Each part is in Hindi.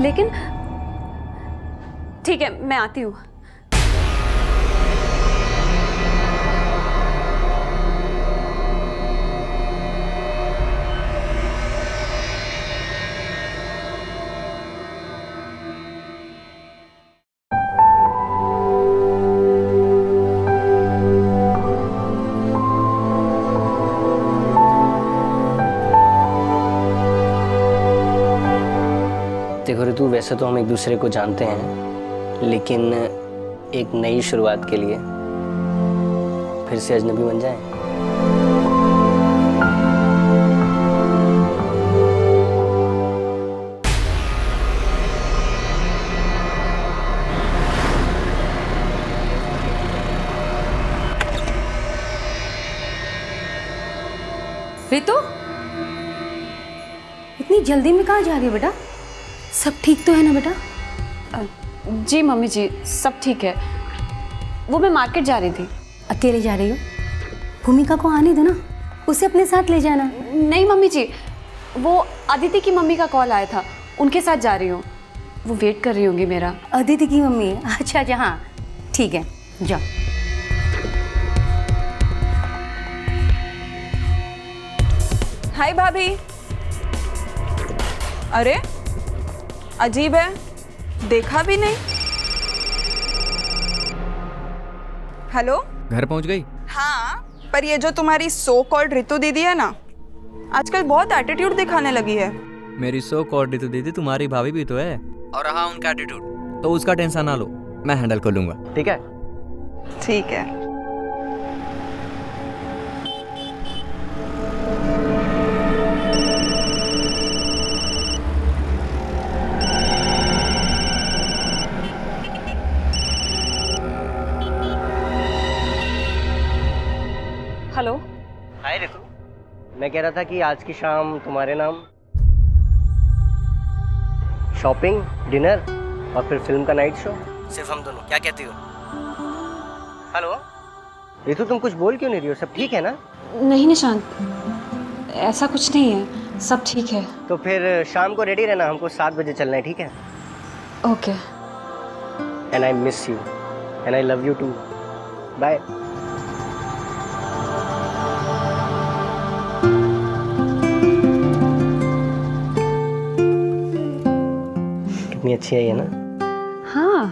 लेकिन ठीक है, मैं आती हूँ। देखो ऋतु, वैसे तो हम एक दूसरे को जानते हैं, लेकिन एक नई शुरुआत के लिए फिर से अजनबी बन जाएं। रितु, इतनी जल्दी में कहाँ जा रही हो बेटा? सब ठीक तो है ना बेटा? जी मम्मी जी, सब ठीक है। वो मैं मार्केट जा रही थी। अकेले जा रही हो? भूमिका को आने दो ना, उसे अपने साथ ले जाना। नहीं मम्मी जी, वो अदिति की मम्मी का कॉल आया था, उनके साथ जा रही हूँ। वो वेट कर रही होंगी मेरा। अदिति की मम्मी? अच्छा अच्छा, हाँ ठीक है, जाओ। हाय भाभी। अरे अजीब है, देखा भी नहीं। हेलो, घर पहुंच गई? हाँ, पर ये जो तुम्हारी सो कॉल्ड रितु दीदी है ना, आजकल बहुत एटीट्यूड दिखाने लगी है। मेरी सो कॉल्ड रितु दीदी तुम्हारी भाभी भी तो है, और रहा उनका एटीट्यूड तो उसका टेंशन ना लो, मैं हैंडल कर लूंगा। ठीक है? ठीक है। हेलो। हाय ऋतु, मैं कह रहा था कि आज की शाम तुम्हारे नाम शॉपिंग, डिनर और फिर फिल्म का नाइट शो, सिर्फ हम दोनों। क्या कहती हो? हेलो ऋतु, तुम कुछ बोल क्यों नहीं रही हो? सब ठीक है ना? नहीं निशांत, ऐसा कुछ नहीं है, सब ठीक है। तो फिर शाम को रेडी रहना, हमको 7 बजे चलना है, ठीक है? Okay. And I miss you and I love you too. Bye. कितनी अच्छी है ये ना? हाँ।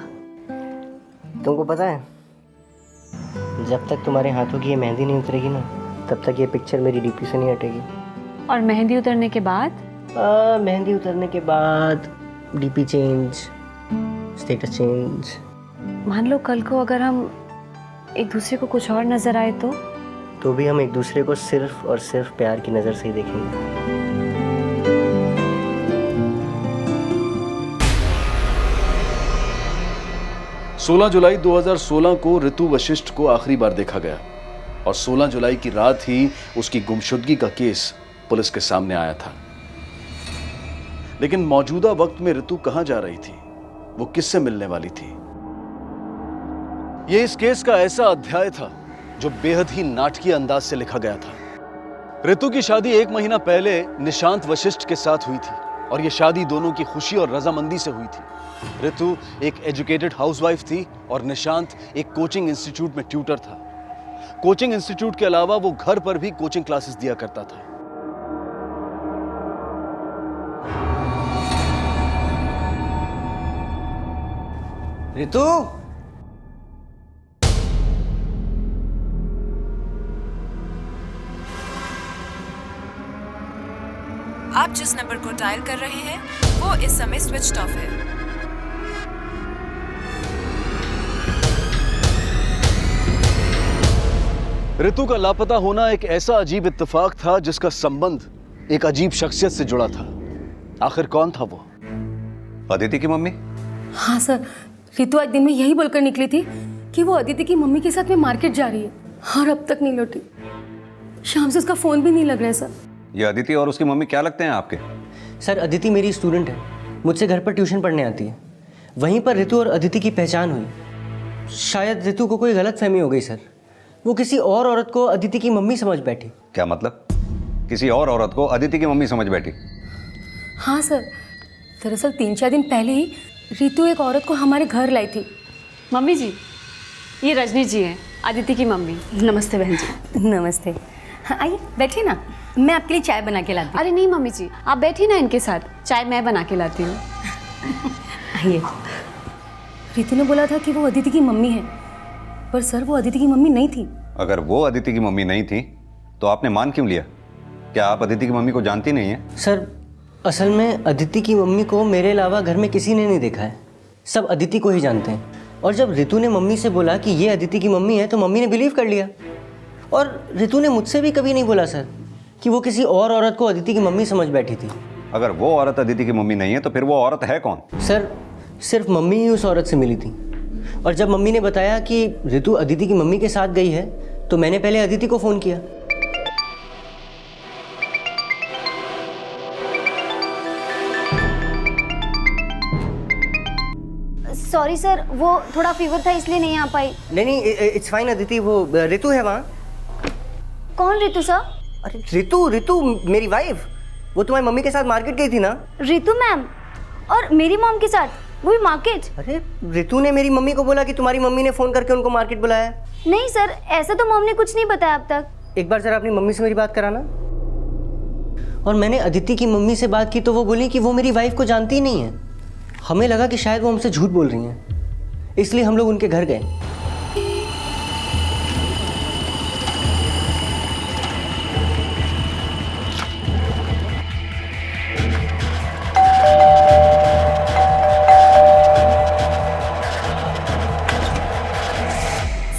तुमको पता है, जब तक तुम्हारे हाथों की ये मेहंदी नहीं उतरेगी ना, तब तक ये पिक्चर मेरी डीपी से नहीं हटेगी। और मेहंदी उतरने के बाद? मेहंदी उतरने के बाद डीपी चेंज, स्टेटस चेंज। मान लो कल को अगर हम एक दूसरे को कुछ और नजर आए तो भी हम एक दूसरे को सिर्फ और सिर्फ प्यार की नज़र से ही देखेंगे। 16 जुलाई 2016 को ऋतु वशिष्ठ को आखिरी बार देखा गया और 16 जुलाई की रात ही उसकी गुमशुदगी का केस पुलिस के सामने आया था। लेकिन मौजूदा वक्त में ऋतु कहां जा रही थी, वो किससे मिलने वाली थी? यह इस केस का ऐसा अध्याय था जो बेहद ही नाटकीय अंदाज से लिखा गया था। ऋतु की शादी 1 महीना पहले निशांत वशिष्ठ के साथ हुई थी और यह शादी दोनों की खुशी और रजामंदी से हुई थी। ऋतु एक एजुकेटेड हाउसवाइफ थी और निशांत एक कोचिंग इंस्टीट्यूट में ट्यूटर था। कोचिंग इंस्टीट्यूट के अलावा वो घर पर भी कोचिंग क्लासेस दिया करता था। ऋतु, आप जिस नंबर को डायल कर रहे हैं वो इस समय स्विच्ड ऑफ है। ऋतु का लापता होना एक ऐसा अजीब इत्तेफाक था जिसका संबंध एक अजीब शख्सियत से जुड़ा था। आखिर कौन था वो? अदिति की मम्मी? हाँ सर, रितु आज दिन में यही बोलकर निकली थी कि वो अदिति की मम्मी के साथ में मार्केट जा रही है और अब तक नहीं लौटी। शाम से उसका फोन भी नहीं लग रहा है सर। ये अदिति और उसकी मम्मी क्या लगते हैं आपके? सर, अदिति मेरी स्टूडेंट है, मुझसे घर पर ट्यूशन पढ़ने आती है। वहीं पर ऋतु और अदिति की पहचान हुई। शायद ऋतु को कोई गलतफहमी हो गई सर, वो किसी और औरत को अदिति की मम्मी समझ बैठी। क्या मतलब? किसी और औरत को अदिति की मम्मी समझ बैठी? हाँ सर, दरअसल 3-4 दिन पहले ही रितु एक औरत को हमारे घर लाई थी। मम्मी जी, ये रजनी जी हैं, अदिति की मम्मी। नमस्ते बहन जी। नमस्ते। हाँ आइए बैठिए ना, मैं आपके लिए चाय बना के लाती हूँ। अरे नहीं मम्मी जी, आप बैठिए ना इनके साथ, चाय मैं बना के लाती हूँ। आइए। रितु ने बोला था कि वो अदिति की मम्मी है, पर सर वो अदिति की मम्मी नहीं थी। अगर वो अदिति की मम्मी नहीं थी तो आपने मान क्यों लिया? क्या आप अदिति की मम्मी को जानती नहीं है? सर असल में अदिति की मम्मी को मेरे अलावा घर में किसी ने नहीं देखा है, सब अदिति को ही जानते हैं। और जब रितु ने मम्मी से बोला कि ये अदिति की मम्मी है तो मम्मी ने बिलीव कर लिया। और रितु ने मुझसे भी कभी नहीं बोला सर कि वो किसी और औरत को अदिति की मम्मी समझ बैठी थी। अगर वो औरत अदिति की मम्मी नहीं है तो फिर वो औरत है कौन? सर सिर्फ मम्मी ही उस औरत से मिली थी, और जब मम्मी ने बताया कि रितु अदिति की मम्मी के साथ गई है तो मैंने पहले अदिति को फ़ोन किया। सॉरी सर, वो थोड़ा फीवर था इसलिए नहीं आ पाई। नहीं इट्स फाइन अदिति, वो रितु है वहाँ। कौन रितु सर? अरे रितु मेरी वाइफ, वो तुम्हारी मम्मी के साथ मार्केट गई थी ना। रितु मैम और मेरी मॉम के साथ, वो भी मार्केट? अरे रितु ने मेरी मम्मी को बोला कि तुम्हारी मम्मी ने फ़ोन करके उनको मार्केट बुलाया। नहीं सर, ऐसा तो मॉम ने कुछ नहीं बताया अब तक। एक बार जरा अपनी मम्मी से मेरी बात कराना। और मैंने अदिति की मम्मी से बात की तो वो बोली कि वो मेरी वाइफ को जानती ही नहीं है। हमें लगा कि शायद वो हमसे झूठ बोल रही हैं, इसलिए हम लोग उनके घर गए।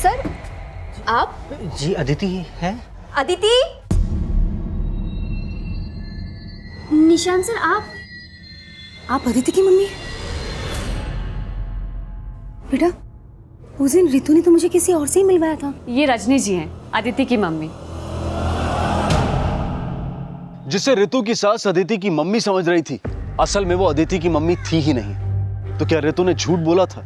सर आप? जी अदिति है। अदिति? निशान सर आप अदिति की मम्मी? बेटा उस दिन रितु ने तो मुझे किसी और से ही मिलवाया था। ये रजनी जी हैं, अदिति की मम्मी। जिसे रितु की सास अदिति की मम्मी समझ रही थी, असल में वो अदिति की मम्मी थी ही नहीं। तो क्या रितु ने झूठ बोला था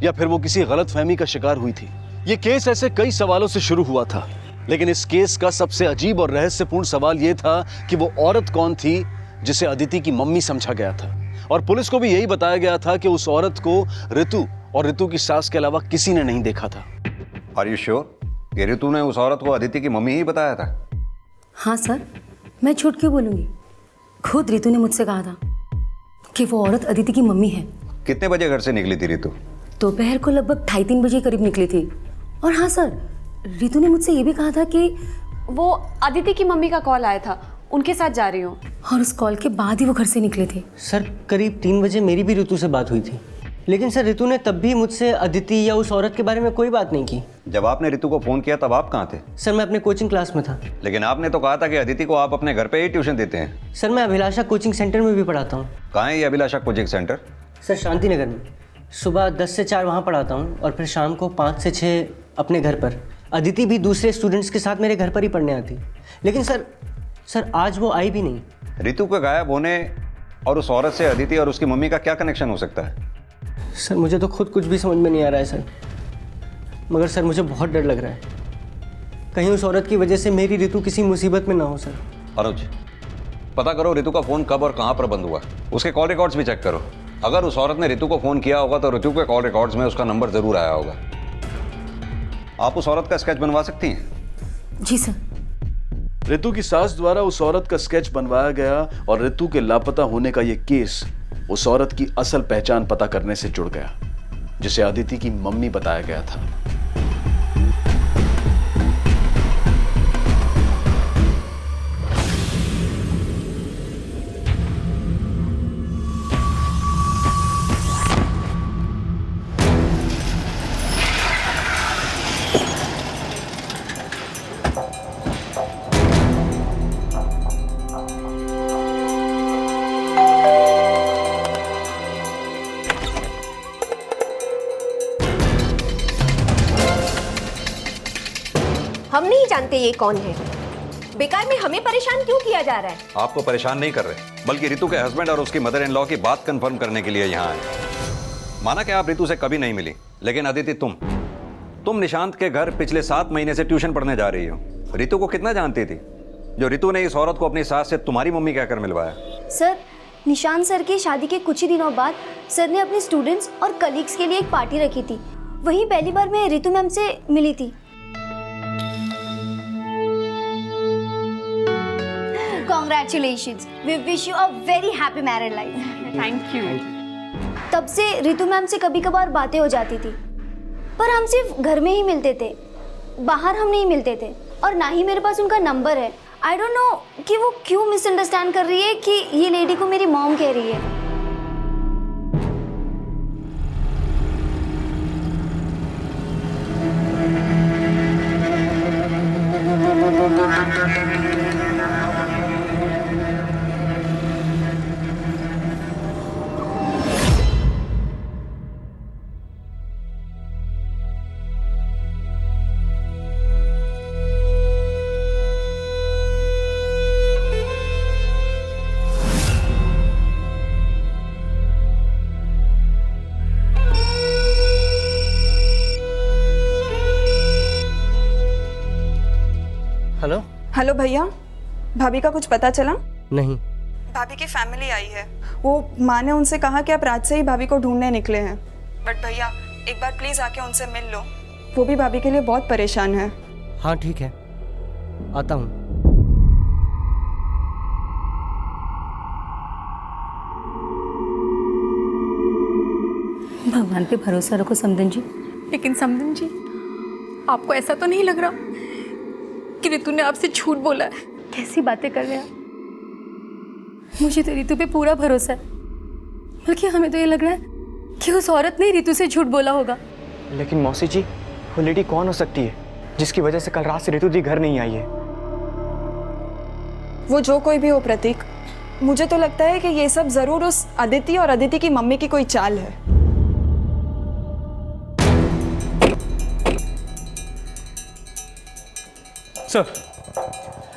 या फिर वो किसी गलतफहमी का शिकार हुई थी? ये केस ऐसे कई सवालों से शुरू हुआ था, लेकिन इस केस का सबसे अजीब और रहस्यपूर्ण सवाल ये था कि वो औरत कौन थी जिसे अदिति की मम्मी समझा गया था। और पुलिस को भी यही बताया गया था कि उस औरत को रितु और रितु की सास के अलावा किसी ने नहीं देखा था। आर यू श्योर कि रितु ने उस औरत को अदिति की मम्मी ही बताया था? हाँ सर, मैं झूठ क्यों बोलूँगी? खुद रितु ने मुझसे कहा था कि वो औरत अदिति की मम्मी है। कितने बजे घर से निकली थी रितु? दोपहर को लगभग 2:30 बजे करीब निकली थी। और हाँ सर, रितु ने मुझसे ये भी कहा था कि वो अदिति की मम्मी का कॉल आया था, उनके साथ जा रही हूँ। और उस कॉल के बाद ही वो घर से निकले थे। सर करीब 3 बजे मेरी भी रितु से बात हुई थी, लेकिन सर रितु ने तब भी मुझसे अदिति या उस औरत के बारे में कोई बात नहीं की। जब आपने रितु को फोन किया तब आप कहाँ थे? सर मैं अपने कोचिंग क्लास में था। लेकिन आपने तो कहा था कि अदिति को आप अपने घर पे ही ट्यूशन देते हैं। सर मैं अभिलाषा कोचिंग सेंटर में भी पढ़ाता हूँ। कहाँ है ये अभिलाषा coaching centre? Sir Shanti Nagar में। सुबह 10 से 4 वहाँ पढ़ाता हूँ और फिर शाम को 5 से 6 अपने घर पर। अदिति भी दूसरे स्टूडेंट्स के साथ मेरे घर पर ही पढ़ने आती, लेकिन सर आज वो आई भी नहीं। रितु के गायब होने और उस औरत से अदिति और उसकी मम्मी का क्या कनेक्शन हो सकता है? सर मुझे तो खुद कुछ भी समझ में नहीं आ रहा है सर, मगर सर मुझे बहुत डर लग रहा है कहीं उस औरत की वजह से मेरी रितु किसी मुसीबत में ना हो। सर अनुज, पता करो रितु का फ़ोन कब और कहाँ पर बंद हुआ, उसके कॉल रिकॉर्ड्स भी चेक करो। अगर उस औरत ने रितु को फ़ोन किया होगा तो रितु के कॉल रिकॉर्ड्स में उसका नंबर ज़रूर आया होगा। आप उस औरत का स्केच बनवा सकती हैं? जी सर। रितु की सास द्वारा उस औरत का स्केच बनवाया गया और रितु के लापता होने का यह केस उस औरत की असल पहचान पता करने से जुड़ गया, जिसे अदिति की मम्मी बताया गया था। हम नहीं जानते ये कौन है। बेकार में हमें परेशान क्यों किया जा रहा है? आपको परेशान नहीं कर रहे, बल्कि रितु के हस्बैंड और उसकी मदर इन लॉ की बात कंफर्म करने के लिए यहाँ आए। माना कि आप रितु से कभी नहीं मिली, लेकिन अदिति तुम निशांत के घर पिछले 7 महीने से ट्यूशन पढ़ने जा रही हो। रितु को कितना जानती थी जो रितु ने इस औरत को अपनी सास से तुम्हारी मम्मी कहकर मिलवाया? सर निशांत सर की शादी के कुछ ही दिनों बाद सर ने अपने स्टूडेंट्स और कलीग्स के लिए एक पार्टी रखी थी। वहीं पहली बार मैं रितु मैम से मिली थी। Congratulations. We wish you a very happy married life. Thank you. तब से रितु मैम से कभी कभार बातें हो जाती थी, पर हम सिर्फ घर में ही मिलते थे, बाहर हम नहीं मिलते थे, और ना ही मेरे पास उनका नंबर है। आई डोंट नो कि वो क्यों मिसअंडरस्टैंड कर रही है कि ये लेडी को मेरी मॉम कह रही है। हेलो। हेलो भैया, भाभी का कुछ पता चला? नहीं। भाभी की फैमिली आई है। वो माँ ने उनसे कहा कि आप रात से ही भाभी को ढूंढने निकले हैं। बट भैया एक बार प्लीज आके उनसे मिल लो, वो भी भाभी के लिए बहुत परेशान है। हाँ ठीक है, आता हूँ। भगवान पे भरोसा रखो समदन जी। लेकिन समदन जी, आपको ऐसा तो नहीं लग रहा कि रितु ने आपसे झूठ बोला है? कैसी बातें कर रहे हैं आप? मुझे तो रितु पे पूरा भरोसा है, बल्कि हमें तो ये लग रहा है कि उस औरत ने रितु से झूठ बोला होगा। लेकिन मौसी जी, वो लेडी कौन हो सकती है जिसकी वजह से कल रात से रितु दी घर नहीं आई है? वो जो कोई भी हो प्रतीक, मुझे तो लगता है कि ये सब जरूर उस अदिति और अदिति की मम्मी की कोई चाल है। सर,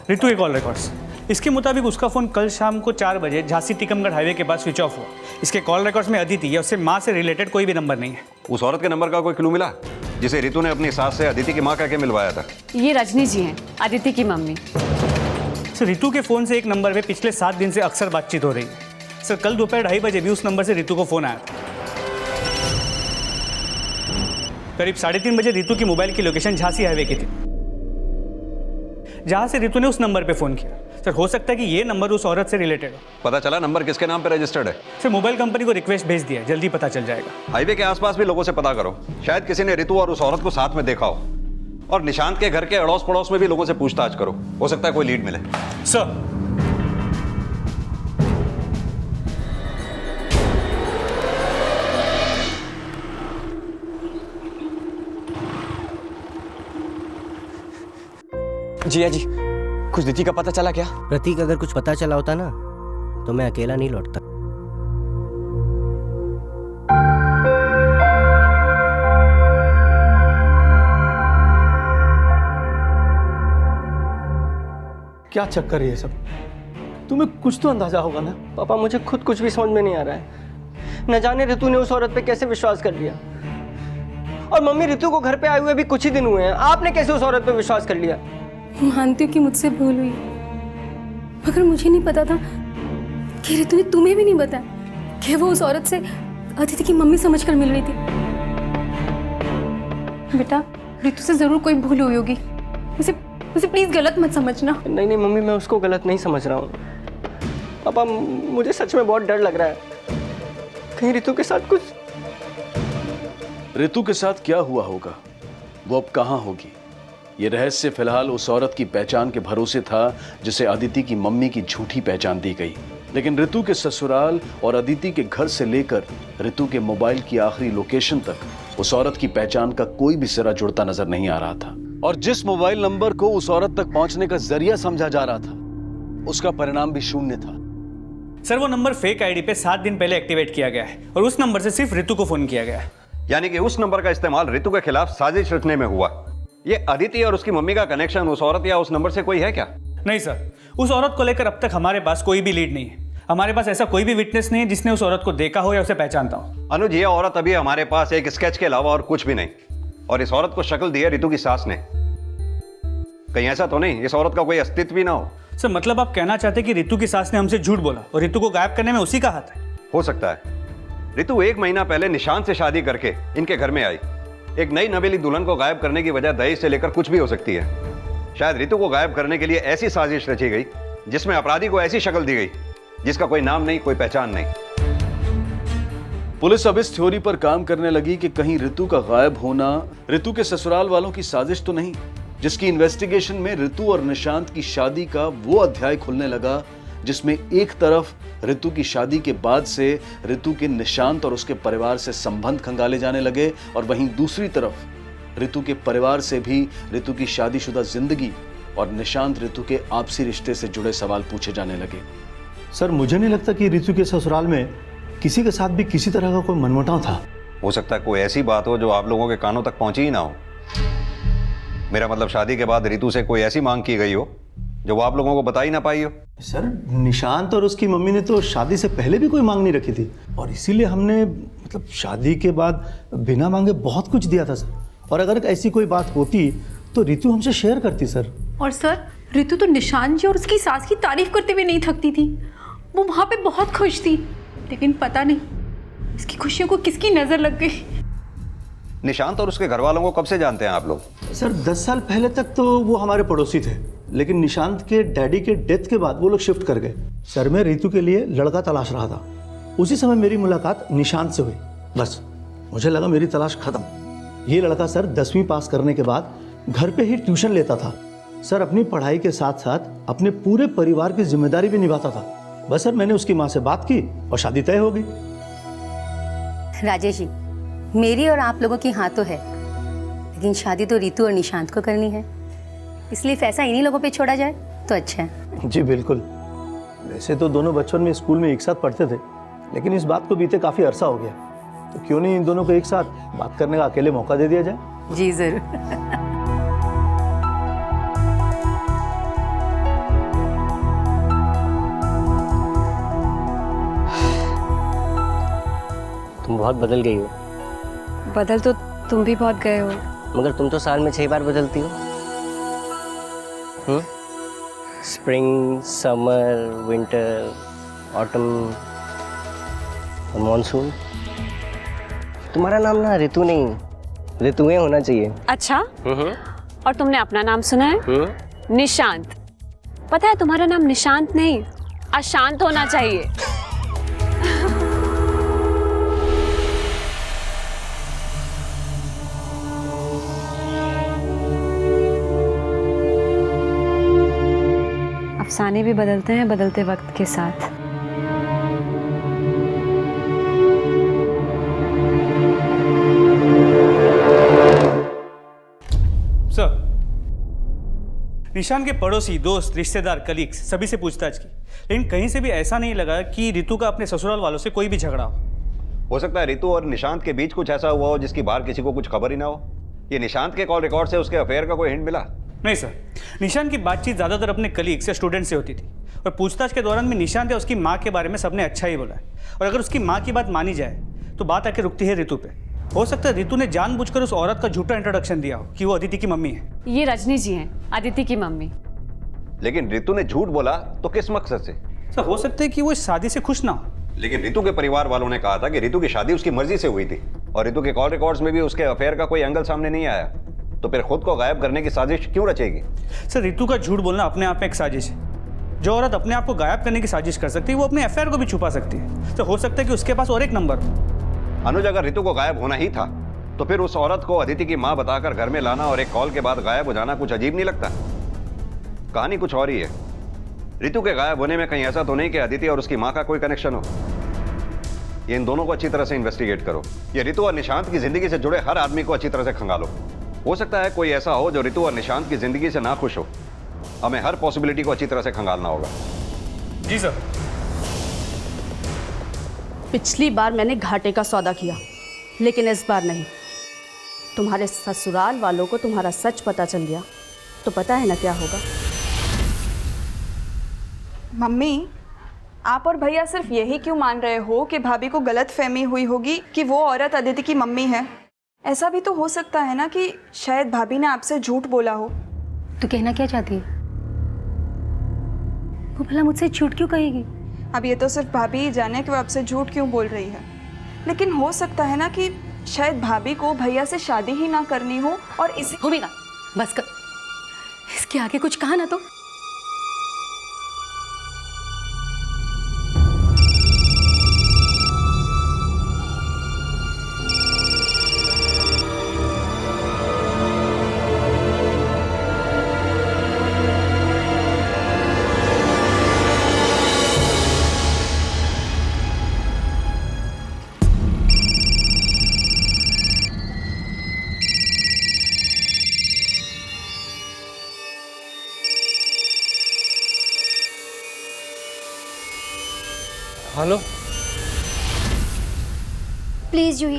रितु के कॉल रिकॉर्ड्स, इसके मुताबिक उसका फ़ोन कल शाम को 4 बजे झांसी टीकमगढ़ हाईवे के पास स्विच ऑफ हुआ। इसके कॉल रिकॉर्ड्स में अदिति या उससे माँ से रिलेटेड कोई भी नंबर नहीं है। उस औरत के नंबर का कोई क्लू मिला जिसे रितु ने अपनी सास से अदिति की माँ कह के मिलवाया था? ये रजनी जी हैं, अदिति की मम्मी। सर, रितु के फ़ोन से एक नंबर पे पिछले 7 दिन से अक्सर बातचीत हो रही है। सर, कल दोपहर 2:30 बजे भी उस नंबर से रितु को फ़ोन आया था। करीब 3:30 बजे रितु की मोबाइल की लोकेशन झांसी हाईवे की थी, जहां से रितु ने उस नंबर पे फ़ोन किया। सर, हो सकता है कि ये नंबर उस औरत से रिलेटेड हो। पता चला नंबर किसके नाम पे रजिस्टर्ड है? सर, मोबाइल कंपनी को रिक्वेस्ट भेज दिया है, जल्दी पता चल जाएगा। हाईवे के आसपास भी लोगों से पता करो, शायद किसी ने रितु और उस औरत को साथ में देखा हो। और निशांत के घर के अड़ोस पड़ोस में भी लोगों से पूछताछ करो, हो सकता है कोई लीड मिले। सर, जिया जी, कुछ दिति का पता चला क्या? प्रतीक, अगर कुछ पता चला होता ना तो मैं अकेला नहीं लौटता। क्या चक्कर है ये सब? तुम्हें कुछ तो अंदाजा होगा ना? पापा, मुझे खुद कुछ भी समझ में नहीं आ रहा है। न जाने रितु ने उस औरत पे कैसे विश्वास कर लिया। और मम्मी, रितु को घर पे आए हुए भी कुछ ही दिन हुए हैं, आपने कैसे उस औरत पे विश्वास कर लिया? मानती हूँ कि मुझसे भूल हुई, मगर मुझे नहीं पता था कि रितु ने तुम्हें भी नहीं बताया कि वो उस औरत से अदिति की मम्मी समझकर मिल रही थी। बेटा, रितु से जरूर कोई भूल हुई होगी, उसे प्लीज गलत मत समझना। नहीं नहीं मम्मी, मैं उसको गलत नहीं समझ रहा हूँ। पापा, मुझे सच में बहुत डर लग रहा है, कहीं रितु के साथ कुछ। रितु के साथ क्या हुआ होगा, वो अब कहाँ होगी, ये रहस्य फिलहाल उस औरत की पहचान के भरोसे था जिसे अदिति की मम्मी की झूठी पहचान दी गई। लेकिन रितु के ससुराल और अदिति के घर से लेकर रितु के मोबाइल की आखिरी लोकेशन तक उस औरत की पहचान का कोई भी सिरा जुड़ता नजर नहीं आ रहा था। और जिस मोबाइल नंबर को उस औरत तक पहुंचने का जरिया समझा जा रहा था, उसका परिणाम भी शून्य था। सर, वो नंबर फेक आईडी पे 7 दिन पहले एक्टिवेट किया गया है और उस नंबर से सिर्फ रितु को फोन किया गया है। यानी कि उस नंबर का इस्तेमाल रितु के खिलाफ साजिश रचने में हुआ। ये अदिति और उसकी मम्मी का कनेक्शन उस औरत या उस नंबर से कोई है क्या? नहीं सर, उस औरत को लेकर अब तक हमारे पास कोई भी लीड नहीं है। हमारे पास ऐसा कोई भी विटनेस नहीं है जिसने उस औरत को देखा हो या उसे पहचानता हो। अनुज, ये औरत अभी हमारे पास एक स्केच के अलावा और कुछ भी नहीं, और इस औरत को शक्ल दी है रितु की सास ने। कहीं ऐसा तो नहीं इस औरत का कोई अस्तित्व भी ना हो? सर मतलब आप कहना चाहते कि रितु की सास ने हमसे झूठ बोला और रितु को गायब करने में उसी का हाथ है? हो सकता है। रितु 1 महीना पहले निशांत से शादी करके इनके घर में आई। एक नई नवेली दुल्हन को गायब करने की वजह दहेज से लेकर कुछ भी हो सकती है। शायद रितु को गायब करने के लिए ऐसी साजिश रची गई जिसमें अपराधी को ऐसी शक्ल दी गई जिसका कोई नाम नहीं, कोई पहचान नहीं। पुलिस अब इस थ्योरी पर काम करने लगी कि कहीं रितु का गायब होना रितु के ससुराल वालों की साजिश तो नहीं, जिसकी इन्वेस्टिगेशन में रितु और निशांत की शादी का वो अध्याय खुलने लगा जिसमें एक तरफ रितु की शादी के बाद से रितु के निशांत और उसके परिवार से संबंध खंगाले जाने लगे और वहीं दूसरी तरफ रितु के परिवार से भी रितु की शादीशुदा जिंदगी और निशांत रितु के आपसी रिश्ते से जुड़े सवाल पूछे जाने लगे। सर मुझे नहीं लगता कि रितु के ससुराल में किसी के साथ भी किसी तरह का कोई मनमुटाव था। हो सकता है कोई ऐसी बात हो जो आप लोगों के कानों तक पहुंची ही ना हो। मेरा मतलब शादी के बाद रितु से कोई ऐसी मांग की गई हो जो वो आप लोगों को बता ही ना पाई हो। सर निशांत और उसकी मम्मी ने तो शादी से पहले भी कोई मांग नहीं रखी थी और इसीलिए हमने मतलब शादी के बाद बिना मांगे बहुत कुछ दिया था सर। और अगर ऐसी कोई बात होती तो रितु हमसे शेयर करती सर। और सर रितु तो निशांत जी और उसकी सास की तारीफ करते हुए नहीं थकती थी। वो वहाँ पे बहुत खुश थी, लेकिन पता नहीं इसकी खुशियों को किसकी नजर लग गई। निशांत और उसके घर वालों को कब से जानते हैं आप लोग? सर 10 साल पहले तक तो वो हमारे पड़ोसी थे, लेकिन निशांत के डैडी के डेथ के बाद वो लोग शिफ्ट कर गए। सर मैं रितु के लिए लड़का तलाश रहा था, उसी समय मेरी मुलाकात निशांत से हुई। बस मुझे लगा मेरी तलाश खत्म। ये लड़का सर 10वीं पास करने के बाद घर पे ही ट्यूशन लेता था सर। अपनी पढ़ाई के साथ साथ अपने पूरे परिवार की जिम्मेदारी भी निभाता था। बस सर मैंने उसकी माँ से बात की और शादी तय हो गई। राजेश जी, मेरी और आप लोगों की हाँ तो है, लेकिन शादी तो रितु और निशांत को करनी है, इसलिए फैसला इन्हीं लोगों पे छोड़ा जाए तो अच्छा है। जी बिल्कुल। वैसे तो दोनों बचपन में स्कूल में एक साथ पढ़ते थे, लेकिन इस बात को बीते काफ़ी अरसा हो गया, तो क्यों नहीं इन दोनों को एक साथ बात करने का अकेले मौका दे दिया जाए। जी जरूर। तुम बहुत बदल गई हो। बदल तो तुम भी बहुत गए हो। मगर तुम तो साल में 6 बार बदलती हो। स्प्रिंग, समर, विंटर, ऑटम और मॉनसून। तुम्हारा नाम ना ऋतु नहीं, ऋतुएं होना चाहिए। अच्छा, और तुमने अपना नाम सुना है? निशांत। पता है तुम्हारा नाम निशांत नहीं, अशांत होना चाहिए। अफसाने भी बदलते हैं बदलते वक्त के साथ। सर, निशान के पड़ोसी, दोस्त, रिश्तेदार, कलीग्स सभी से पूछताछ की, लेकिन कहीं से भी ऐसा नहीं लगा कि रितु का अपने ससुराल वालों से कोई भी झगड़ा हो सकता है रितु और निशांत के बीच कुछ ऐसा हुआ हो जिसकी बाहर किसी को कुछ खबर ही ना हो। ये निशांत के कॉल रिकॉर्ड से उसके अफेयर का कोई हिंट मिला? नहीं सर, निशांत की बातचीत ज़्यादातर अपने कलीग्स या स्टूडेंट से होती थी और पूछताछ के दौरान भी निशांत या उसकी माँ के बारे में सबने अच्छा ही बोला है। और अगर उसकी माँ की बात मानी जाए तो बात आके रुकती है रितु पे। हो सकता है रितु ने जानबूझकर उस औरत का झूठा इंट्रोडक्शन दिया हो कि वो अदिति की मम्मी है। ये रजनी जी हैं, अदिति की मम्मी। लेकिन रितु ने झूठ बोला तो किस मकसद से? सर हो सकता है कि वो इस शादी से खुश ना हो। लेकिन रितु के परिवार वालों ने कहा था कि रितु की शादी उसकी मर्जी से हुई थी और रितु के कॉल रिकॉर्ड्स में भी उसके अफेयर का कोई एंगल सामने नहीं आया, तो फिर खुद को गायब करने की साजिश क्यों रचेगी? सर रितु का झूठ बोलना अपने आप में एक साजिश है। जो औरत अपने आप को गायब करने की साजिश कर सकती है वो अपने अफेयर को भी छुपा सकती है। तो हो सकता है कि उसके पास और एक नंबर हो। अनुज, अगर रितु को गायब होना ही था तो फिर उस औरत को अदिति की मां बताकर घर में लाना और एक कॉल के बाद गायब हो जाना कुछ अजीब नहीं लगता? कहानी कुछ और ही है। रितु के गायब होने में कहीं ऐसा तो नहीं कि अदिति और उसकी मां का कोई कनेक्शन हो। ये इन दोनों को अच्छी तरह से इन्वेस्टिगेट करो। ये रितु और निशांत की जिंदगी से जुड़े हर आदमी को अच्छी तरह से खंगालो। हो सकता है कोई ऐसा हो जो रितु और निशांत की जिंदगी से ना खुश हो। हमें हर पॉसिबिलिटी को अच्छी तरह से खंगालना होगा। जी सर। पिछली बार मैंने घाटे का सौदा किया, लेकिन इस बार नहीं। तुम्हारे ससुराल वालों को तुम्हारा सच पता चल गया तो पता है ना क्या होगा। मम्मी, आप और भैया सिर्फ यही क्यों मान रहे हो कि भाभी को गलत फहमी हुई होगी कि वो औरत अदिति की मम्मी है? ऐसा भी तो हो सकता है ना कि शायद भाभी ने आपसे झूठ बोला हो। तू कहना क्या चाहती है? वो भला मुझसे झूठ क्यों कहेगी? अब ये तो सिर्फ भाभी ही जाने कि वो आपसे झूठ क्यों बोल रही है, लेकिन हो सकता है ना कि शायद भाभी को भैया से शादी ही ना करनी हो और इसी होगा बस कर, इसके आगे कुछ कहा ना तो। हेलो। प्लीज़ जूही,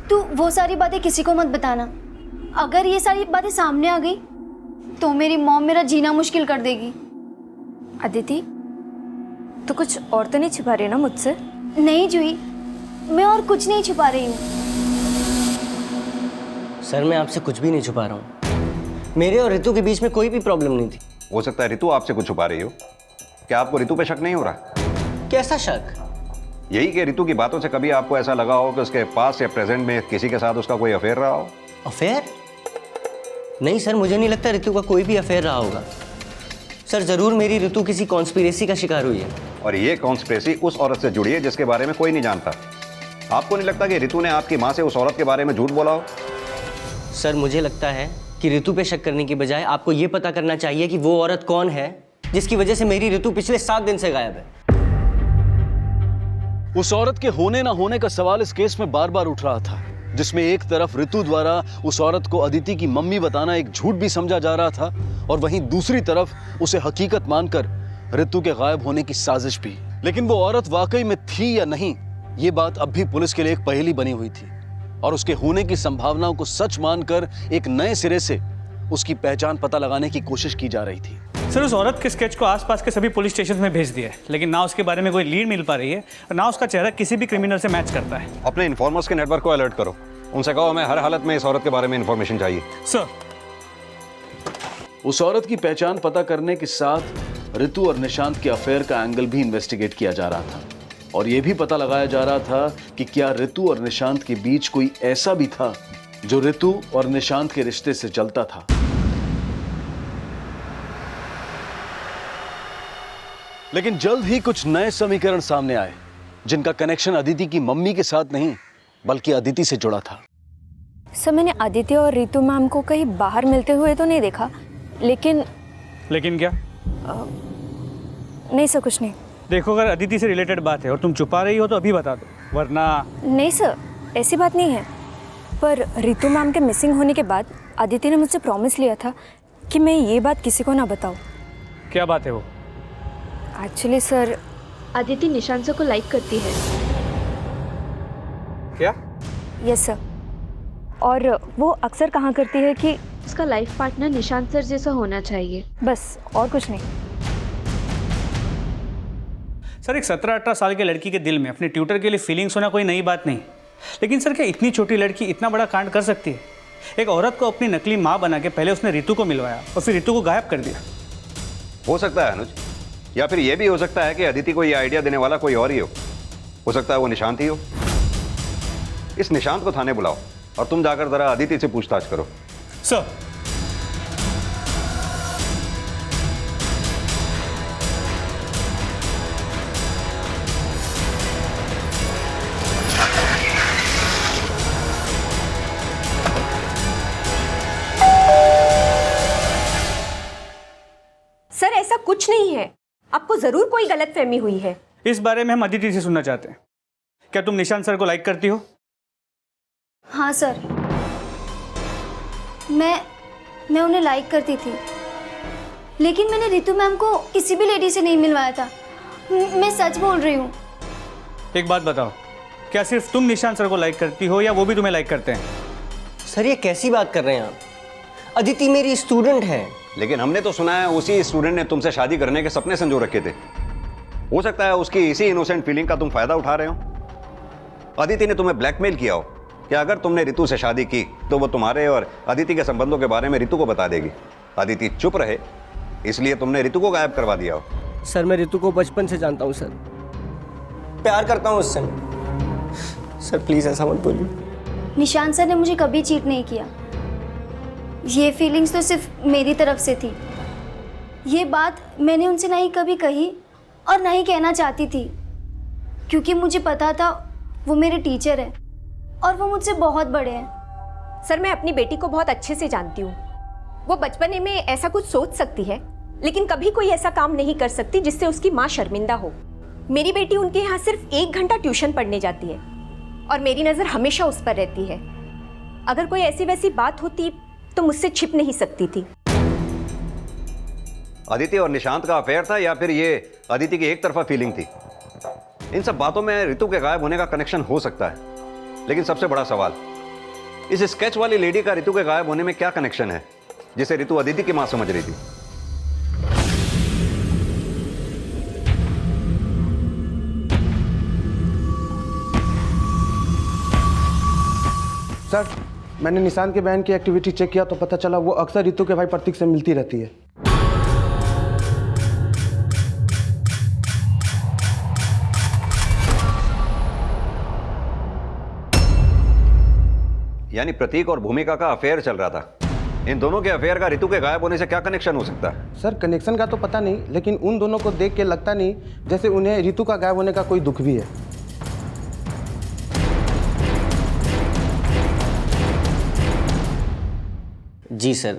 तू वो सारी बातें किसी को मत बताना। अगर ये सारी बातें सामने आ गई तो मेरी मॉम मेरा जीना मुश्किल कर देगी। अदिति, तो कुछ और तो नहीं छिपा रही ना मुझसे? नहीं जूही, मैं और कुछ नहीं छुपा रही हूँ। सर मैं आपसे कुछ भी नहीं छुपा रहा हूँ। मेरे और ऋतु के बीच में कोई भी प्रॉब्लम नहीं थी। हो सकता है ऋतु आपसे कुछ छुपा रही हो। क्या आपको ऋतु पे शक नहीं हो रहा? कैसा शक? यही कि ऋतु की बातों से कभी आपको ऐसा लगा हो कि उसके पास या प्रेजेंट में किसी के साथ उसका कोई अफेयर रहा हो? अफेयर? नहीं सर, मुझे नहीं लगता ऋतु का कोई भी अफेयर रहा होगा। सर जरूर मेरी ऋतु किसी कॉन्स्पिरेसी का शिकार हुई है। और ये कॉन्स्पिरेसी उस औरत से जुड़ी है जिसके बारे में कोई नहीं जानता। आपको नहीं लगता कि ऋतु ने आपकी माँ से उस औरत के बारे में झूठ बोला हो? सर मुझे लगता है कि ऋतु पे शक करने की बजाय आपको ये पता करना चाहिए कि वो औरत कौन है जिसकी वजह से मेरी ऋतु पिछले 7 दिन से गायब है। उस औरत के होने ना होने का सवाल इस केस में बार बार उठ रहा था, जिसमें एक तरफ ऋतु द्वारा उस औरत को अदिति की मम्मी बताना एक झूठ भी समझा जा रहा था और वहीं दूसरी तरफ उसे हकीकत मानकर ऋतु के गायब होने की साजिश भी। लेकिन वो औरत वाकई में थी या नहीं, ये बात अब भी पुलिस के लिए एक पहेली बनी हुई थी और उसके होने की संभावनाओं को सच मानकर एक नए सिरे से उसकी पहचान पता लगाने की कोशिश की जा रही थी। सर उस औरत के स्केच को आसपास के सभी पुलिस स्टेशन में भेज दिया है, लेकिन ना उसके बारे में कोई लीड मिल पा रही है और ना उसका चेहरा किसी भी क्रिमिनल से मैच करता है। अपने इन्फॉर्मर्स के नेटवर्क को अलर्ट करो। उनसे कहो हमें हर हालत में इस औरत के बारे में इन्फॉर्मेशन चाहिए। सर उस औरत की पहचान पता करने के साथ ऋतु और निशांत के अफेयर का एंगल भी इन्वेस्टिगेट किया जा रहा था और यह भी पता लगाया जा रहा था कि क्या ऋतु और निशांत के बीच कोई ऐसा भी था जो ऋतु और निशांत के रिश्ते से जलता था। लेकिन जल्द ही कुछ नए समीकरण सामने आए जिनका कनेक्शन अदिति की मम्मी के साथ नहीं बल्कि अदिति से जुड़ा था। सर मैंने अदिति और ऋतु मैम को कहीं बाहर मिलते हुए तो नहीं देखा, लेकिन क्या? नहीं सर, कुछ नहीं। देखो अगर अदिति से रिलेटेड बात है और तुम छुपा रही हो तो अभी बता दो, वरना। नहीं सर, ऐसी बात नहीं है, पर ऋतु मैम के मिसिंग होने के बाद अदिति ने मुझसे प्रॉमिस लिया था कि मैं ये बात किसी को ना बताऊं। क्या बात है वो? Actually sir, Aditi Nishant sir को लाइक करती है। क्या? यस सर, और वो अक्सर कहा करती है कि उसका लाइफ पार्टनर निशांत सर जैसा होना चाहिए, बस और कुछ नहीं। सर एक 17-18 साल के लड़की के दिल में अपने ट्यूटर के लिए फीलिंग्स होना कोई नई बात नहीं, लेकिन सर क्या इतनी छोटी लड़की इतना बड़ा कांड कर सकती है? एक औरत को अपनी नकली माँ बना के पहले उसने ऋतु को मिलवाया और फिर ऋतु को गायब कर दिया। हो सकता है अनुज, या फिर यह भी हो सकता है कि अदिति को यह आइडिया देने वाला कोई और ही हो सकता है वो निशांत ही हो। इस निशांत को थाने बुलाओ और तुम जाकर जरा अदिति से पूछताछ करो। सर सर ऐसा कुछ नहीं है, आपको जरूर कोई गलतफहमी हुई है। इस बारे में हम अदिति से सुनना चाहते हैं। क्या तुम निशांत सर को लाइक करती हो? हाँ सर, मैं उन्हें लाइक करती थी, लेकिन मैंने ऋतु मैम को किसी भी लेडी से नहीं मिलवाया था। मैं सच बोल रही हूँ। एक बात बताओ, क्या सिर्फ तुम निशांत सर को लाइक करती हो या वो भी तुम्हें लाइक करते हैं? सर ये कैसी बात कर रहे हैं आप? अदिति मेरी स्टूडेंट है। लेकिन हमने तो सुना है उसी स्टूडेंट ने तुमसे शादी करने के सपने संजो रखे थे। हो सकता है उसकी इसी इनोसेंट फीलिंग का तुम फायदा उठा रहे हो। अदिति ने तुम्हें ब्लैकमेल किया हो कि अगर तुमने ऋतु से शादी की तो वो तुम्हारे और अदिति के संबंधों के बारे में ऋतु को बता देगी। अदिति चुप रहे इसलिए तुमने ऋतु को गायब करवा दिया हो। सर मैं ऋतु को बचपन से जानता हूँ सर, प्यार करता हूँ उससे। सर प्लीज़ ऐसा मत बोलिए। निशांत सर ने मुझे कभी चीट नहीं किया। ये फीलिंग्स तो सिर्फ मेरी तरफ से थी। ये बात मैंने उनसे ना ही कभी कही और ना ही कहना चाहती थी, क्योंकि मुझे पता था वो मेरे टीचर हैं और वो मुझसे बहुत बड़े हैं। सर मैं अपनी बेटी को बहुत अच्छे से जानती हूँ। वो बचपने में ऐसा कुछ सोच सकती है, लेकिन कभी कोई ऐसा काम नहीं कर सकती जिससे उसकी माँ शर्मिंदा हो। मेरी बेटी उनके यहाँ सिर्फ 1 घंटा ट्यूशन पढ़ने जाती है और मेरी नज़र हमेशा उस पर रहती है। अगर कोई ऐसी वैसी बात होती तो मुझसे छिप नहीं सकती थी। अदिति और निशांत का अफेयर था या फिर ये अदिति की एक तरफा फीलिंग थी? इन सब बातों में ऋतु के गायब होने का कनेक्शन हो सकता है, लेकिन सबसे बड़ा सवाल, इस स्केच वाली लेडी का ऋतु के गायब होने में क्या कनेक्शन है जिसे ऋतु अदिति की मां समझ रही थी? सर मैंने निशांत के बहन की एक्टिविटी चेक किया तो पता चला वो अक्सर ऋतु के भाई प्रतीक से मिलती रहती है। यानी प्रतीक और भूमिका का अफेयर चल रहा था। इन दोनों के अफेयर का ऋतु के गायब होने से क्या कनेक्शन हो सकता है? सर कनेक्शन का तो पता नहीं, लेकिन उन दोनों को देख के लगता नहीं जैसे उन्हें ऋतु का गायब होने का कोई दुख भी है। जी सर,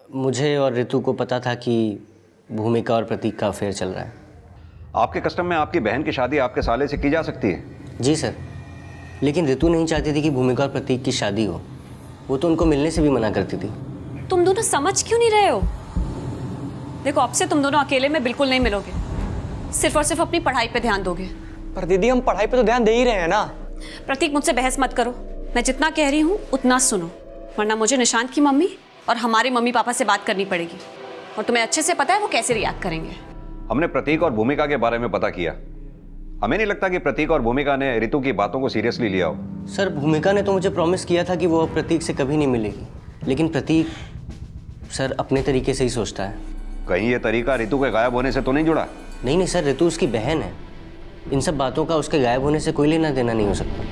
मुझे और ऋतु को पता था कि भूमिका और प्रतीक का अफेयर चल रहा है। आपके कस्टम में आपकी बहन की शादी आपके साले से की जा सकती है? जी सर, लेकिन ऋतु नहीं चाहती थी कि भूमिका और प्रतीक की शादी हो। वो तो उनको मिलने से भी मना करती थी। तुम दोनों समझ क्यों नहीं रहे हो? देखो, अब से तुम दोनों अकेले में बिल्कुल नहीं मिलोगे, सिर्फ और सिर्फ अपनी पढ़ाई पे ध्यान दोगे। पर दीदी हम पढ़ाई पे तो ध्यान दे ही रहे हैं ना। प्रतीक मुझसे बहस मत करो, मैं जितना कह रही हूँ उतना सुनो, वरना मुझे निशांत की मम्मी और हमारे मम्मी पापा से बात करनी पड़ेगी, और तुम्हें अच्छे से पता है वो कैसे रिएक्ट करेंगे। हमने प्रतीक और भूमिका के बारे में पता किया। हमें नहीं लगता कि प्रतीक और भूमिका ने ऋतु की बातों को सीरियसली लिया हो। सर भूमिका ने तो मुझे प्रॉमिस किया था कि वो अब प्रतीक से कभी नहीं मिलेगी, लेकिन प्रतीक सर अपने तरीके से ही सोचता है। कहीं ये तरीका ऋतु के गायब होने से तो नहीं जुड़ा? नहीं सर, ऋतु उसकी बहन है। इन सब बातों का उसके गायब होने से कोई लेना देना नहीं हो सकता।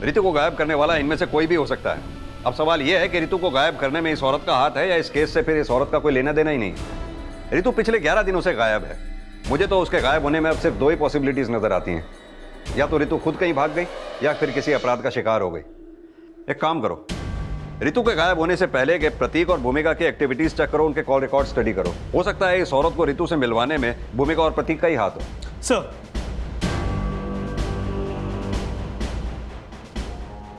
ऋतु को गायब करने वाला इनमें से कोई भी हो सकता है। अब सवाल यह है कि ऋतु को गायब करने में इस औरत का हाथ है या इस केस से फिर इस औरत का कोई लेना देना ही नहीं। ऋतु पिछले 11 दिनों से गायब है। मुझे तो उसके गायब होने में अब सिर्फ 2 ही पॉसिबिलिटीज नजर आती हैं, या तो ऋतु खुद कहीं भाग गई या फिर किसी अपराध का शिकार हो गई। एक काम करो, ऋतु के गायब होने से पहले के प्रतीक और भूमिका की एक्टिविटीज चेक करो, उनके कॉल रिकॉर्ड स्टडी करो। हो सकता है इस औरत को ऋतु से मिलवाने में भूमिका और प्रतीक का ही हाथ हो। सर,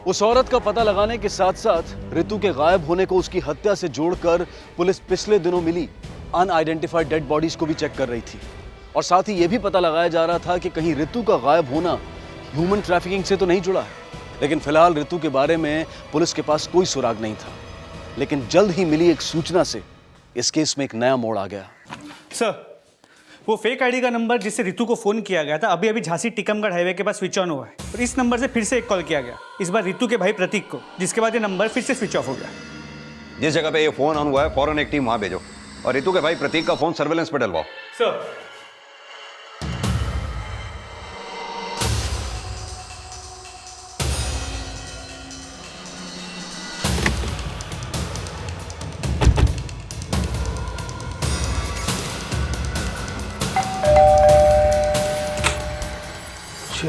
उस औरत का पता लगाने के साथ साथ ऋतु के गायब होने को उसकी हत्या से जोड़कर पुलिस पिछले दिनों मिली अनआइडेंटिफाइड डेड बॉडीज को भी चेक कर रही थी, और साथ ही यह भी पता लगाया जा रहा था कि कहीं ऋतु का गायब होना ह्यूमन ट्रैफिकिंग से तो नहीं जुड़ा है। लेकिन फिलहाल ऋतु के बारे में पुलिस के पास कोई सुराग नहीं था, लेकिन जल्द ही मिली एक सूचना से इस केस में एक नया मोड़ आ गया। सर, वो फेक आईडी का नंबर जिससे ऋतु को फोन किया गया था अभी अभी झांसी टिकमगढ़ हाईवे के पास स्विच ऑन हुआ है, और इस नंबर से फिर से एक कॉल किया गया, इस बार ऋतु के भाई प्रतीक को, जिसके बाद ये नंबर फिर से स्विच ऑफ हो गया। जिस जगह पे ये फोन ऑन हुआ है फौरन एक टीम वहां भेजो और ऋतु के भाई प्रतीक का फोन सर्वेलेंस पे डलवाओ। सर,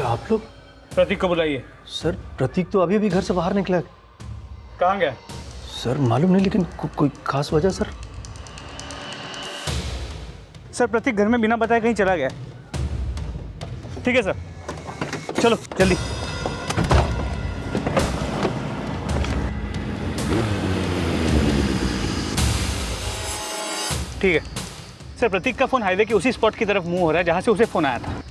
आप लोग प्रतीक को बुलाइए। सर प्रतीक तो अभी घर से बाहर निकला। कहाँ गया? सर मालूम नहीं, लेकिन कोई खास वजह सर? सर प्रतीक घर में बिना बताए कहीं चला गया। ठीक है सर, चलो जल्दी। ठीक है सर, प्रतीक का फोन हाईवे के उसी स्पॉट की तरफ मूव हो रहा है जहां से उसे फोन आया था।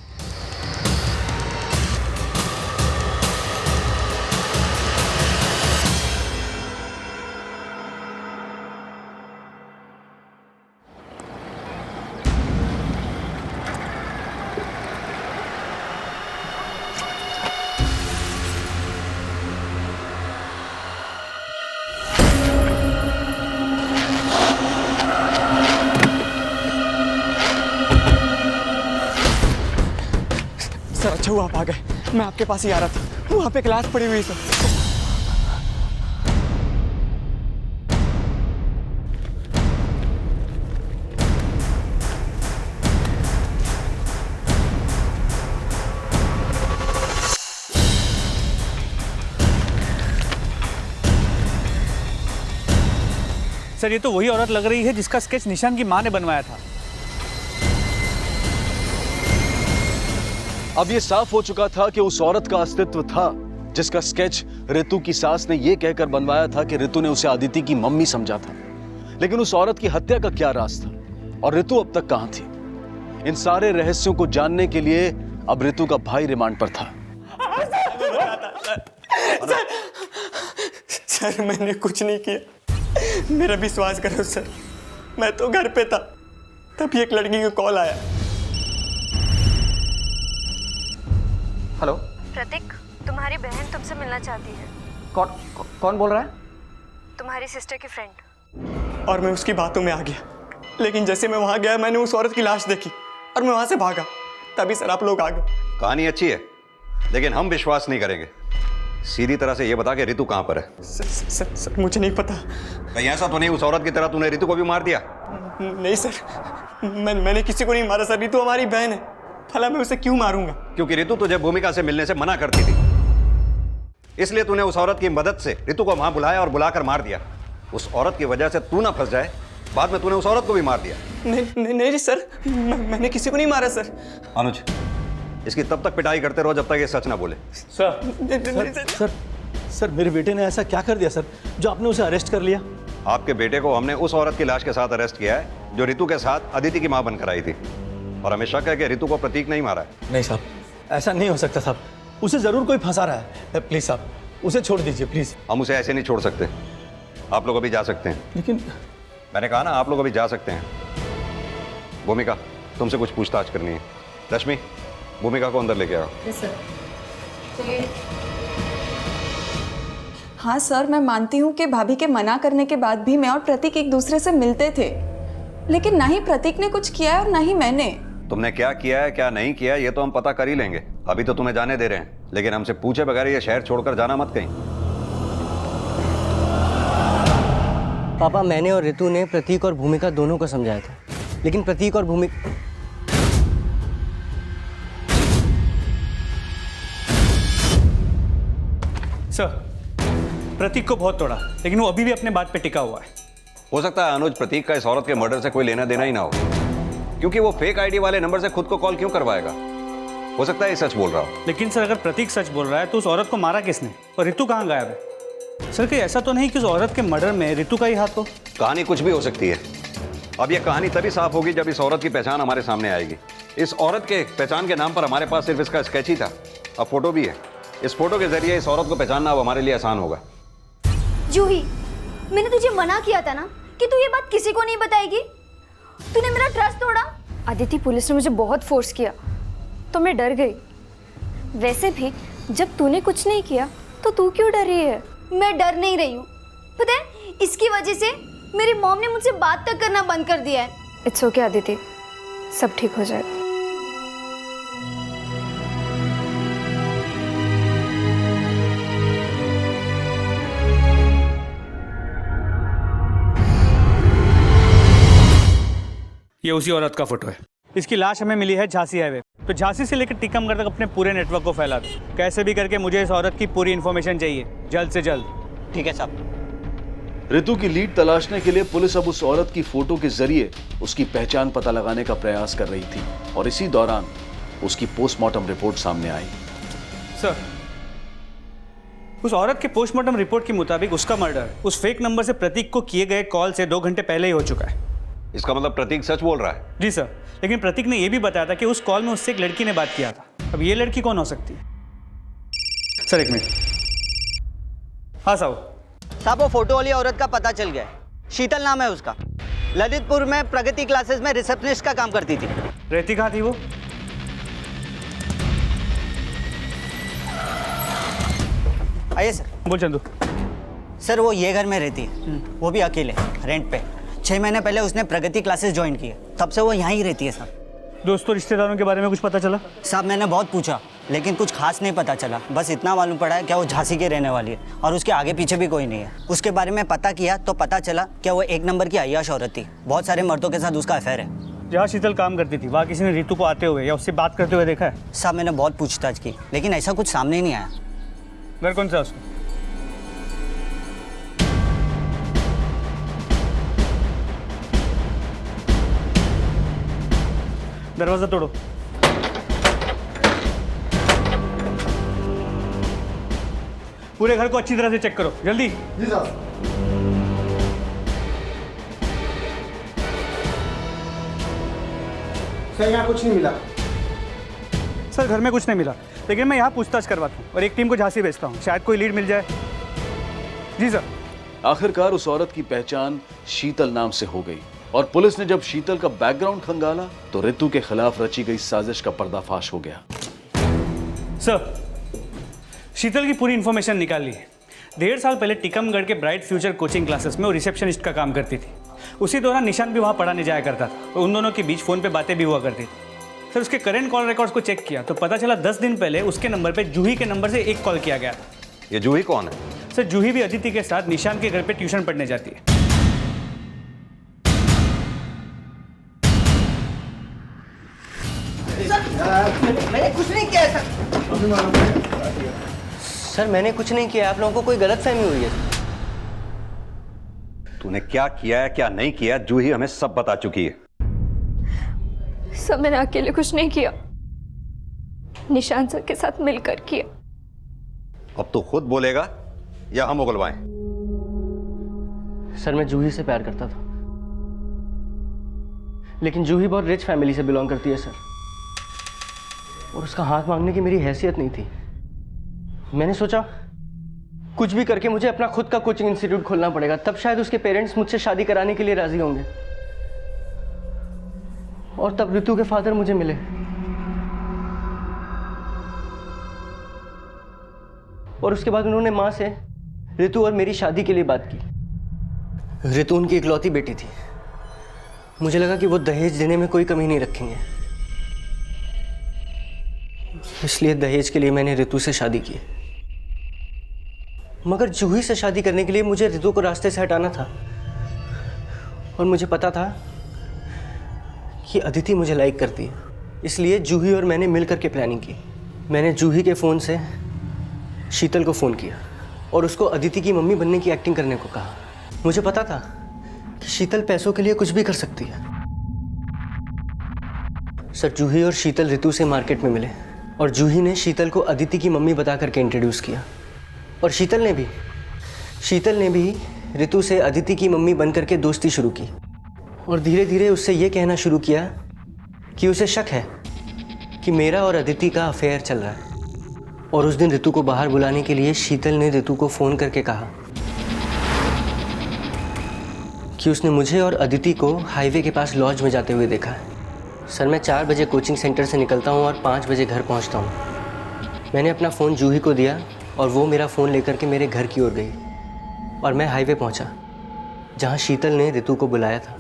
सर अच्छा हुआ आप आ गए, मैं आपके पास ही आ रहा था, वहाँ पे क्लास पड़ी हुई है सर। सर ये तो वही औरत लग रही है जिसका स्केच निशान की माँ ने बनवाया था। अब ये साफ हो चुका था कि उस औरत का अस्तित्व था जिसका स्केच ऋतु की सास ने यह कहकर बनवाया था कि ऋतु ने उसे अदिति की मम्मी समझा था। लेकिन उस औरत की हत्या का क्या राज था और ऋतु अब तक कहां थी? इन सारे रहस्यों को जानने के लिए अब ऋतु का भाई रिमांड पर था। सर मैंने कुछ नहीं किया, मेरा विश्वास करो सर, मैं तो घर पे था तभी एक लड़की का कॉल आया। हेलो प्रतीक, तुम्हारी बहन तुमसे मिलना चाहती है। कौन बोल रहा है? तुम्हारी सिस्टर की फ्रेंड। और मैं उसकी बातों में आ गया, लेकिन जैसे मैं वहां गया मैंने उस औरत की लाश देखी और मैं वहां से भागा, तभी सर आप लोग आ गए। कहानी अच्छी है लेकिन हम विश्वास नहीं करेंगे। सीधी तरह से ये बता कि ऋतु कहाँ पर है? सर मुझे नहीं पता। कहीं ऐसा तो नहीं उस औरत की तरह तूने ऋतु को भी मार दिया? नहीं सर, मैंने किसी को नहीं मारा सर, ऋतु हमारी बहन है, भला मैं उसे क्यों मारूंगा? क्योंकि ऋतु तुझे भूमिका से मिलने से मना करती थी, इसलिए तूने उस औरत की मदद से ऋतु को वहां बुलाया और बुलाकर मार दिया। उस औरत की वजह से तू ना फंस जाए, बाद में तूने उस औरत को भी मार दिया। नहीं सर, मैंने किसी को नहीं मारा सर। अनुज, इसकी तब तक पिटाई करते रहो जब तक ये सच ना बोले। सर मेरे बेटे ने ऐसा क्या कर दिया सर जो आपने उसे अरेस्ट कर लिया? आपके बेटे को हमने उस औरत की लाश के साथ अरेस्ट किया है जो ऋतु के साथ अदिति की मां बनकर आई थी, और हमें शक है कि ऋतु को प्रतीक नहीं मारा है। नहीं साहब, ऐसा नहीं हो सकता साहब, उसे जरूर कोई फंसा रहा है। प्लीज साहब उसे छोड़ दीजिए प्लीज। हम उसे ऐसे नहीं छोड़ सकते, आप लोग अभी जा सकते हैं। लेकिन मैंने कहा ना आप लोग अभी जा सकते हैं। भूमिका, तुमसे कुछ पूछताछ करनी है। रश्मि, भूमिका को अंदर लेके आओ। हाँ सर, मैं मानती हूँ कि भाभी के मना करने के बाद भी मैं और प्रतीक एक दूसरे से मिलते थे, लेकिन ना ही प्रतीक ने कुछ किया है और ना ही मैंने। तुमने क्या किया है क्या नहीं किया ये तो हम पता कर ही लेंगे, अभी तो तुम्हें जाने दे रहे हैं, लेकिन हमसे पूछे बगैर ये शहर छोड़कर जाना मत कहीं। पापा, मैंने और ऋतु ने प्रतीक और भूमिका दोनों को समझाया था, लेकिन प्रतीक और भूमिका सर, प्रतीक को बहुत तोड़ा, लेकिन वो अभी भी अपने बात पे टिका हुआ है। हो सकता है अनुज प्रतीक का इस औरत के मर्डर से कोई लेना देना ही ना हो, क्योंकि वो फेक आईडी वाले नंबर से खुद को कॉल क्यों करवाएगा? हो सकता है ये सच बोल रहा हो। लेकिन सर अगर प्रतीक सच बोल रहा है तो उस औरत को मारा किसने और ऋतु कहाँ गायब है? सर कहीं ऐसा तो नहीं कि उस औरत के मर्डर में ऋतु का ही हाथ हो? कहानी कुछ भी हो सकती है। अब ये कहानी तभी साफ होगी जब इस औरत की पहचान हमारे सामने आएगी। इस औरत के पहचान के नाम पर हमारे पास सिर्फ इसका स्केच ही था, अब फोटो भी है। इस फोटो के जरिए इस औरत को पहचानना अब हमारे लिए आसान होगा। जूही, मैंने तुझे मना किया था ना कि तू ये बात किसी को नहीं बताएगी। तूने मेरा ट्रस्ट तोड़ा। अदिति, पुलिस ने मुझे बहुत फोर्स किया तो मैं डर गई। वैसे भी जब तूने कुछ नहीं किया तो तू क्यों डर रही है? मैं डर नहीं रही हूँ, पता है इसकी वजह से मेरी मॉम ने मुझसे बात तक करना बंद कर दिया है। इट्स ओके अदिति, सब ठीक हो जाएगा। ये उसी औरत का फोटो है। इसकी लाश हमें मिली है झांसी हाईवे, तो झांसी से लेकर टीकमगढ़ तक अपने पूरे नेटवर्क को फैला दो। कैसे भी करके मुझे इस औरत की पूरी इन्फॉर्मेशन चाहिए, जल्द से जल्द। ठीक है साहब। ऋतु की लीड तलाशने के लिए पुलिस अब उस औरत की फोटो के जरिए उसकी पहचान पता लगाने का प्रयास कर रही थी, और इसी दौरान उसकी पोस्टमार्टम रिपोर्ट सामने आई। सर, उस औरत के पोस्टमार्टम रिपोर्ट के मुताबिक उसका मर्डर उस फेक नंबर से प्रतीक को किए गए कॉल से 2 घंटे पहले ही हो चुका है। इसका मतलब प्रतीक सच बोल रहा है? जी सर, लेकिन प्रतीक ने यह भी बताया था कि उस कॉल में उससे एक लड़की ने बात किया था। अब ये लड़की कौन हो सकती है? सर एक मिनट। हाँ साहब, वो फोटो वाली औरत का पता चल गया है। शीतल नाम है उसका, ललितपुर में प्रगति क्लासेस में रिसेप्शनिस्ट का काम करती थी। रहती कहाँ थी वो? आइए सर। बोल चंदू। सर वो ये घर में रहती है, वो भी अकेले, रेंट पे। 6 महीने पहले उसने प्रगति क्लासेस ज्वाइन की है, तब से वो यहाँ ही रहती है साहब। दोस्तों रिश्तेदारों के बारे में कुछ पता चला? साहब मैंने बहुत पूछा, लेकिन कुछ खास नहीं पता चला। बस इतना मालूम पड़ा है क्या वो झांसी की रहने वाली है और उसके आगे पीछे भी कोई नहीं है। उसके बारे में पता किया तो पता चला क्या वो 1 नंबर की अय्याश औरत थी। बहुत सारे मर्दों के साथ उसका अफेयर है। जहाँ शीतल काम करती थी वहाँ किसी ने रितु को आते हुए या उससे बात करते हुए देखा है? साहब मैंने बहुत पूछताछ की लेकिन ऐसा कुछ सामने नहीं आया। घर कौन सा उसको? दरवाजा तोड़ो। पूरे घर को अच्छी तरह से चेक करो, जल्दी। जी साहब। सर यहाँ कुछ नहीं मिला। सर घर में कुछ नहीं मिला, लेकिन मैं यहाँ पूछताछ करवाता हूँ और एक टीम को झांसी भेजता हूँ, शायद कोई लीड मिल जाए। जी सर। आखिरकार उस औरत की पहचान शीतल नाम से हो गई और पुलिस ने जब शीतल का बैकग्राउंड खंगाला तो रितु के खिलाफ रची गई साजिश का पर्दाफाश हो गया। सर, शीतल की पूरी इन्फॉर्मेशन निकाल ली है। 1.5 साल पहले टीकमगढ़ के ब्राइट फ्यूचर कोचिंग क्लासेस में वो रिसेप्शनिस्ट का काम करती थी। उसी दौरान निशान भी वहाँ पढ़ाने जाया करता था और उन दोनों के बीच फ़ोन पे बातें भी हुआ करती थी। सर, उसके करंट कॉल रिकॉर्ड्स को चेक किया तो पता चला 10 दिन पहले उसके नंबर पे जूही के नंबर से एक कॉल किया गया था। ये जूही कौन है? सर, जूही भी अदिति के साथ निशान के घर पे ट्यूशन पढ़ने जाती है। मैंने कुछ नहीं किया सर, मैंने कुछ नहीं किया। आप लोगों को कोई गलतफहमी हुई है। तूने क्या किया है क्या नहीं किया जूही हमें सब बता चुकी है। सब मैंने अकेले कुछ नहीं किया, निशान सर के साथ मिलकर किया। अब तू खुद बोलेगा या हम उगलवाएं? सर, मैं जूही से प्यार करता था, लेकिन जूही बहुत रिच फैमिली से बिलोंग करती है सर, और उसका हाथ मांगने की मेरी हैसियत नहीं थी। मैंने सोचा कुछ भी करके मुझे अपना खुद का कोचिंग इंस्टीट्यूट खोलना पड़ेगा, तब शायद उसके पेरेंट्स मुझसे शादी कराने के लिए राजी होंगे। और तब रितु के फादर मुझे मिले। और उसके बाद उन्होंने मां से रितु और मेरी शादी के लिए बात की। रितु उनकी इकलौती बेटी थी। मुझे लगा कि वो दहेज देने में कोई कमी नहीं रखेंगे, इसलिए दहेज के लिए मैंने रितु से शादी की। मगर जूही से शादी करने के लिए मुझे रितु को रास्ते से हटाना था, और मुझे पता था कि अदिति मुझे लाइक करती है, इसलिए जूही और मैंने मिलकर के प्लानिंग की। मैंने जूही के फ़ोन से शीतल को फ़ोन किया और उसको अदिति की मम्मी बनने की एक्टिंग करने को कहा। मुझे पता था कि शीतल पैसों के लिए कुछ भी कर सकती है। सर, जूही और शीतल रितु से मार्केट में मिले और जूही ने शीतल को अदिति की मम्मी बता करके इंट्रोड्यूस किया, और शीतल ने भी रितु से अदिति की मम्मी बन करके दोस्ती शुरू की, और धीरे धीरे उससे ये कहना शुरू किया कि उसे शक है कि मेरा और अदिति का अफेयर चल रहा है। और उस दिन रितु को बाहर बुलाने के लिए शीतल ने रितु को फ़ोन करके कहा कि उसने मुझे और अदिति को हाईवे के पास लॉज में जाते हुए देखा है। सर, मैं 4 बजे कोचिंग सेंटर से निकलता हूँ और 5 बजे घर पहुँचता हूँ। मैंने अपना फ़ोन जूही को दिया और वो मेरा फ़ोन लेकर के मेरे घर की ओर गई, और मैं हाईवे पहुँचा जहाँ शीतल ने रितु को बुलाया था।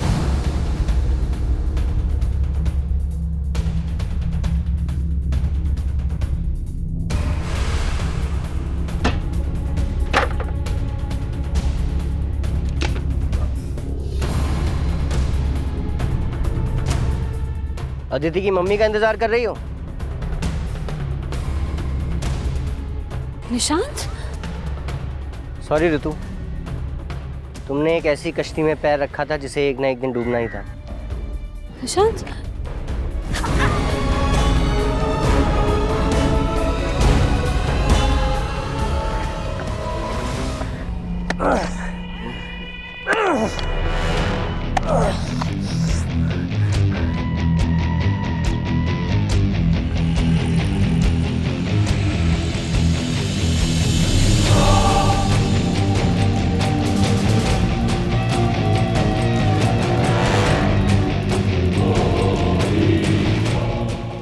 अदिति की मम्मी का इंतजार कर रही हो? निशांत? सॉरी रितु, तुमने एक ऐसी कश्ती में पैर रखा था जिसे एक ना एक दिन डूबना ही था। निशांत?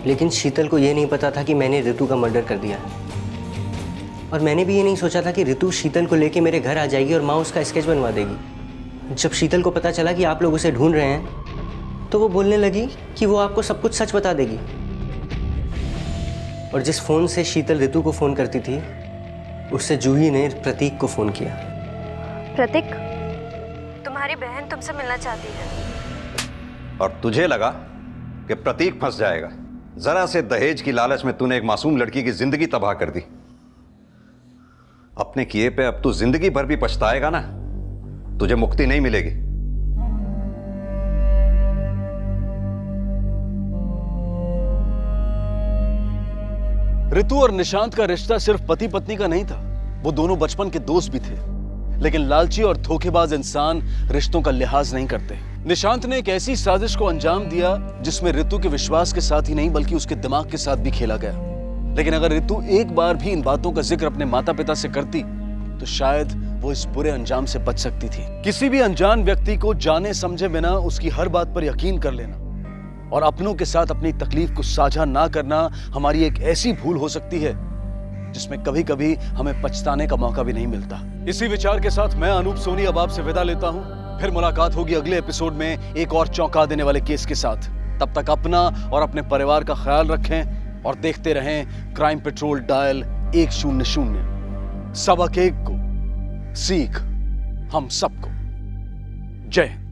लेकिन शीतल को यह नहीं पता था कि मैंने रितु का मर्डर कर दिया, और मैंने भी ये नहीं सोचा था कि रितु शीतल को लेके मेरे घर आ जाएगी और माँ उसका स्केच बनवा देगी। जब शीतल को पता चला कि आप लोग उसे ढूंढ रहे हैं तो वो बोलने लगी कि वो आपको सब कुछ सच बता देगी। और जिस फ़ोन से शीतल ऋतु को फ़ोन करती थी उससे जूही ने प्रतीक को फ़ोन किया। प्रतीक, तुम्हारी बहन तुमसे मिलना चाहती है। और तुझे लगा कि प्रतीक फंस जाएगा। जरा से दहेज की लालच में तूने एक मासूम लड़की की जिंदगी तबाह कर दी। अपने किए पे अब तू जिंदगी भर भी पछताएगा ना, तुझे मुक्ति नहीं मिलेगी। ऋतु और निशांत का रिश्ता सिर्फ पति पत्नी का नहीं था, वो दोनों बचपन के दोस्त भी थे। लेकिन लालची और धोखेबाज इंसान रिश्तों का लिहाज नहीं करते। निशांत ने एक ऐसी साजिश को अंजाम दिया जिसमें ऋतु के विश्वास के साथ ही नहीं बल्कि उसके दिमाग के साथ भी खेला गया। लेकिन अगर ऋतु एक बार भी इन बातों का जिक्र अपने माता पिता से करती तो शायद वो इस बुरे अंजाम से बच सकती थी। किसी भी अनजान व्यक्ति को जाने समझे बिना उसकी हर बात पर यकीन कर लेना और अपनों के साथ अपनी तकलीफ को साझा ना करना हमारी एक ऐसी भूल हो सकती है जिसमें कभी कभी हमें पछताने का मौका भी नहीं मिलता। इसी विचार के साथ मैं अनूप सोनी अब आपसे विदा लेता हूं। फिर मुलाकात होगी अगले एपिसोड में एक और चौंका देने वाले केस के साथ। तब तक अपना और अपने परिवार का ख्याल रखें और देखते रहें क्राइम पेट्रोल डायल 100। सबक एक को सीख हम सबको। जय हिंद।